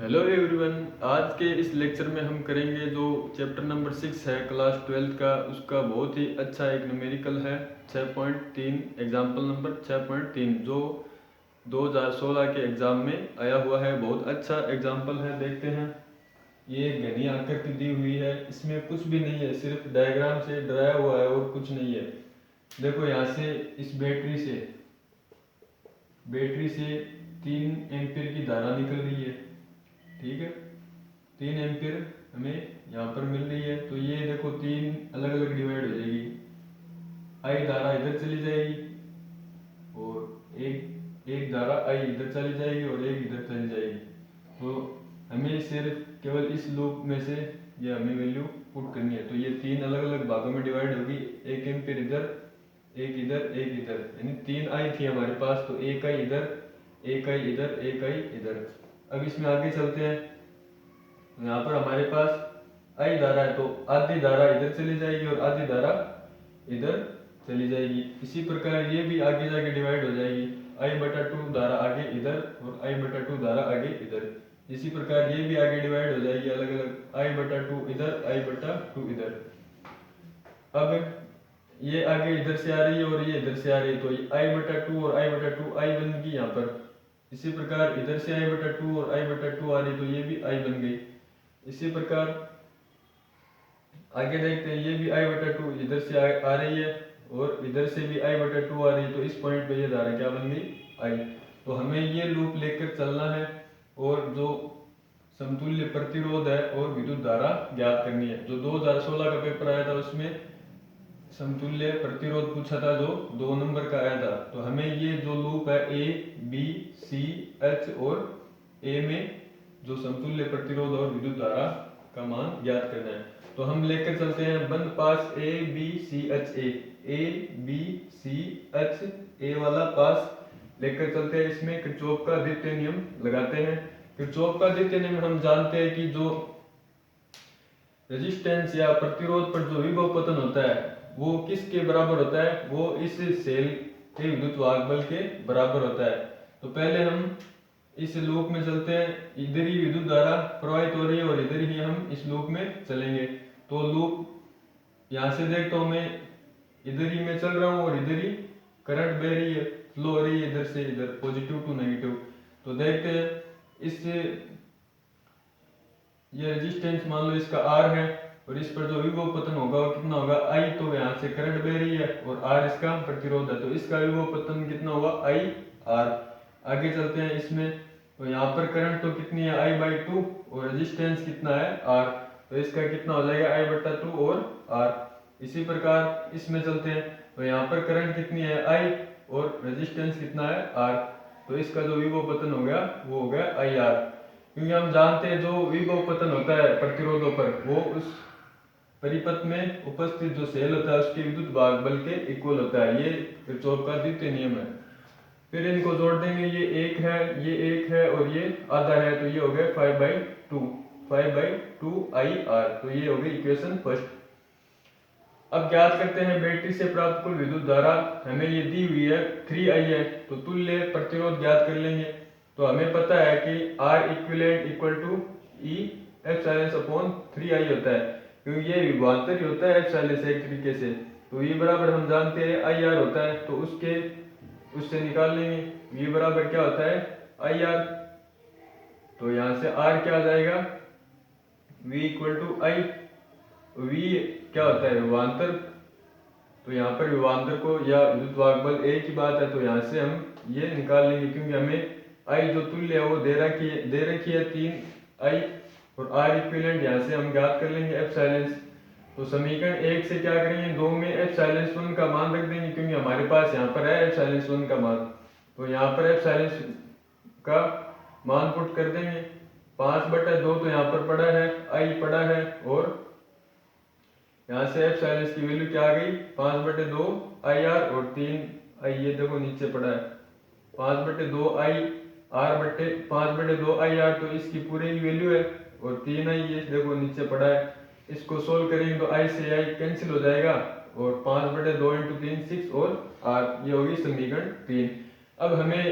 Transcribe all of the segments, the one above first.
Hello everyone. आज के इस लेक्चर में हम करेंगे जो चैप्टर नंबर 6 है क्लास 12 का, उसका बहुत ही अच्छा एक न्यूमेरिकल है 6.3, एग्जाम्पल नंबर 6.3 जो 2016 के एग्ज़ाम में आया हुआ है। बहुत अच्छा एग्जाम्पल है, देखते हैं। ये घनी आकृति दी हुई है, इसमें कुछ भी नहीं है, सिर्फ डायग्राम से डराया हुआ है और कुछ नहीं है। देखो यहाँ से इस बैटरी से 3 एम्पीयर की धारा निकल रही है, ठीक है। 3 एम्पीयर हमें यहाँ पर मिल रही है, तो ये देखो 3 अलग अलग डिवाइड हो जाएगी। आई धारा इधर चली जाएगी और एक धारा आई इधर चली जाएगी और एक इधर चली जाएगी। तो हमें सिर्फ केवल इस लूप में से ये हमें वैल्यू पुट करनी है। तो ये 3 अलग अलग भागों में डिवाइड होगी, 1 एम्पीयर इधर, एक इधर, एक इधर, यानी 3 आई थी हमारे पास, तो एक आई इधर, एक आई इधर, एक आई इधर। अब इसमें आगे चलते हैं। यहाँ पर हमारे पास आई धारा है, तो आधी धारा इधर चली जाएगी और आधी धारा इधर चली जाएगी। इसी प्रकार ये भी आगे जाके डिवाइड हो जाएगी, I/2 धारा आगे इधर और I/2 धारा आगे इधर। इसी प्रकार ये भी आगे डिवाइड हो जाएगी अलग अलग, I/2 इधर, I/2 इधर। अब ये आगे इधर से आ रही है और ये इधर से आ रही है, तो I/2 और I/2 आई बन गई यहाँ पर। इसी प्रकार इधर से I/2 और I/2 आ रही, तो ये भी I बन गई। इसी प्रकार आगे देखते हैं, ये भी I/2 इधर से आ रही है और इधर से भी I/2 आ रही है, तो इस पॉइंट पे ये धारा क्या बन गई, I। तो हमें ये लूप लेकर चलना है और जो समतुल्य प्रतिरोध है और विद्युत धारा ज्ञात करनी है। जो 2016 का पेपर आया था उसमें समतुल्य प्रतिरोध पूछा था, जो 2 नंबर का आया था। तो हमें ये जो लूप है A, B, C, H और A में जो समतुल्य प्रतिरोध और विद्युत धारा का मान ज्ञात करना है। तो हम लेकर चलते हैं बंद पास A, B, C, H, A, B, C, H, A वाला पास लेकर चलते हैं। इसमें किरचॉफ का द्वितीय नियम लगाते हैं। किरचॉफ का द्वितीय नियम हम जानते हैं कि जो रेजिस्टेंस या प्रतिरोध पर जो विभव होता है वो किसके बराबर होता है, वो इस सेल के विद्युत वाहक बल के बराबर होता है। तो पहले हम इस लूप में चलते हैं, इधर ही विद्युत धारा प्रवाहित हो रही है और इधर ही हम इस लूप में चलेंगे। तो लूप यहाँ से देखता हूँ मैं, इधर ही मैं चल रहा हूँ और इधर ही करंट बह रही है, फ्लो हो रही है इधर से इधर, पॉजिटिव टू नेगेटिव। तो देखते हैं इससे ये रेजिस्टेंस मान लो इसका R है और इस पर जो विभव पतन होगा वो कितना होगा, I। तो यहाँ से करंट बह रही है और R इसका प्रतिरोध है, तो इसका विभव पतन कितना होगा, IR। आगे चलते हैं इसमें, तो यहाँ पर करंट तो कितनी है, I/2 और रेजिस्टेंस कितना है, R। तो इसका कितना हो जाएगा, I/2 और R। इसी प्रकार इसमें चलते हैं, तो यहाँ पर करंट कितनी है, I और रेजिस्टेंस कितना है, R। तो इसका जो विभव पतन हो गया वो हो गया IR। क्योंकि हम जानते हैं जो विभव पतन होता है प्रतिरोधों पर वो उस परिपथ में उपस्थित जो सेल होता है उसके विद्युत वाहक बल के इक्वल होता है। ये किरचॉफ का द्वितीय नियम है। फिर इनको जोड़ देंगे, ये एक है, ये एक है और ये आधा है, तो ये हो गया 5/2 IR। तो ये हो गई इक्वेशन फर्स्ट। अब ज्ञात करते हैं बैटरी से प्राप्त कुल विद्युत धारा। हमें ये दी हुई है 3I है, तो तुल्य प्रतिरोध ज्ञात कर लेंगे। तो हमें पता है कि R equivalent equal to E epsilon upon 3I होता है, क्योंकि ये विभवांतर ही होता है एप्सिलॉन से एक तरीके से। तो E बराबर हम जानते हैं IR होता है, तो उससे निकाल लेंगे V बराबर क्या होता है, IR। तो यहाँ से R क्या आ जाएगा, V equal to I। V क्या होता है, विभवांतर। तो यहाँ पर विभवांतर को या विद्युत वाहक बल एक ही बात है, तो यहाँ से हम ये निकाल लेंगे, क्योंकि हमें I जो तुल्य है वो दे रखी है 3I और R इक्विवेलेंट यहाँ से हम ज्ञात कर लेंगे एप्सिलॉन। तो समीकरण 1 से क्या करेंगे, 2 में एप्सिलॉन का मान रख देंगे, क्योंकि हमारे पास यहाँ पर है एप्सिलॉन का मान। तो यहाँ पर एप्सिलॉन का मान पुट कर देंगे, 5/2 तो यहाँ पर पड़ा है, I पड़ा है और यहाँ से एप्सिलॉन की वैल्यू क्या आ गई, 5/2 IR और 3I, ये देखो नीचे पड़ा है 5/2 5/2 IR, तो इसकी पूरी वैल्यू है और 3I ये देखो नीचे पड़ा है। इसको सोल्व करेंगे तो I से I कैंसिल हो जाएगा और 5/2 × 3 6 और R, ये होगी समीकरण 3। अब हमें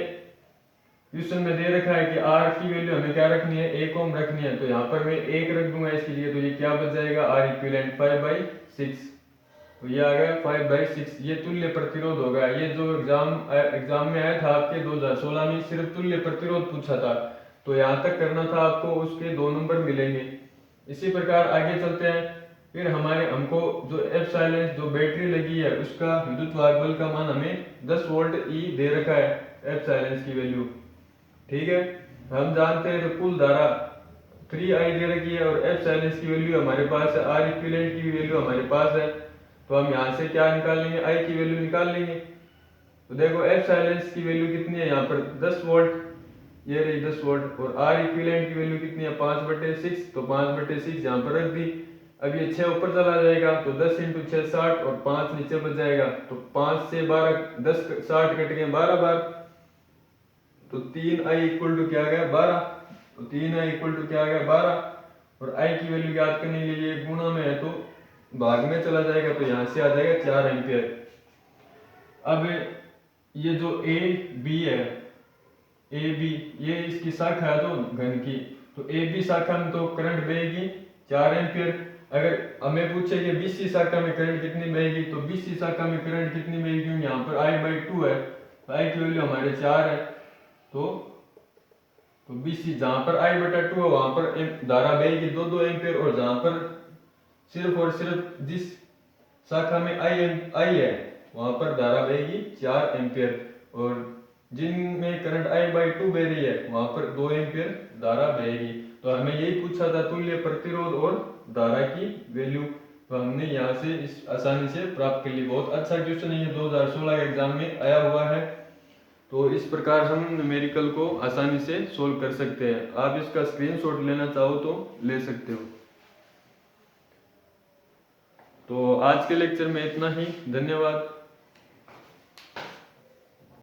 क्वेश्चन में दे रखा है कि आर की वैल्यू हमें क्या रखनी है, 1 ओम रखनी है, तो यहाँ पर मैं 1 रख दूंगा इसके लिए, तो ये क्या बच जाएगा, आर इक्विवेलेंट 5/6, तो ये आ गया 5/6। ये तुल्य प्रतिरोध होगा। ये जो एग्जाम में आया था आपके 2016 में, सिर्फ तुल्य प्रतिरोध पूछा था, तो यहाँ तक करना था आपको, उसके 2 नंबर मिलेंगे। इसी प्रकार आगे चलते हैं। फिर हमको जो एप्सिलॉन जो बैटरी लगी है उसका विद्युत वाहक बल का मान हमें 10 वोल्ट ई दे रखा है, एप्सिलॉन की वैल्यू, ठीक है। हम जानते हैं तो कुल धारा 3I दे रखी है और एप्सिलॉन की वैल्यू हमारे पास है, आर इक्विवेलेंट की वैल्यू हमारे पास है, तो हम यहाँ से क्या निकाल लेंगे, आई की वैल्यू निकाल लेंगे। तो देखो एप्सिलॉन की वैल्यू कितनी है, यहाँ पर 10 वोल्ट, ये रही 10 वोल्ट, और आर इक्विवेलेंट की वैल्यू कितनी है, 5/6, तो 5/6 यहाँ पर रख दी। अब ये 6 ऊपर चला जाएगा, तो 10 × 6 60 और 5 नीचे बच जाएगा, तो 5 से 12, 10 60 कट गए 12 बार, तो 3I इक्वल टू क्या गया 12, तो 3I इक्वल टू क्या गया 12, और I की वैल्यू ज्ञात करने के लिए गुणा में है तो भाग में चला जाएगा, तो यहाँ से आ जाएगा 4 एम्पियर। अब ये जो ए बी है, ए बी ये इसकी शाखा है तो घन की, तो ए बी शाखा में तो करंट बहेगी 4 एम्पियर। अगर हमें पूछे कि बीसी शाखा में करंट कितनी बहेगी, तो बीसी शाखा में करंट कितनी बहेगी, क्योंकि यहाँ पर I/2 है, तो I की वैल्यू हमारे 4 है, तो बीसी जहां पर I/2 है वहां पर धारा बहेगी 2 एम्पियर, और जहां पर सिर्फ और सिर्फ जिस शाखा में I है वहां पर धारा बहेगी 4 एम्पियर, और जिनमें करंट I/2 बह रही है वहां पर 2 एम्पियर धारा बहेगी। तो हमें यही पूछा था तुल्य प्रतिरोध और धारा की वैल्यू, तो हमने यहाँ से इस आसानी से प्राप्त कर ली। बहुत अच्छा क्वेश्चन है ये, 2016 के एग्जाम में आया हुआ है, तो इस प्रकार हम न्यूमेरिकल को आसानी से सोल्व कर सकते हैं। आप इसका स्क्रीनशॉट लेना चाहो तो ले सकते हो। तो आज के लेक्चर में इतना ही, धन्यवाद।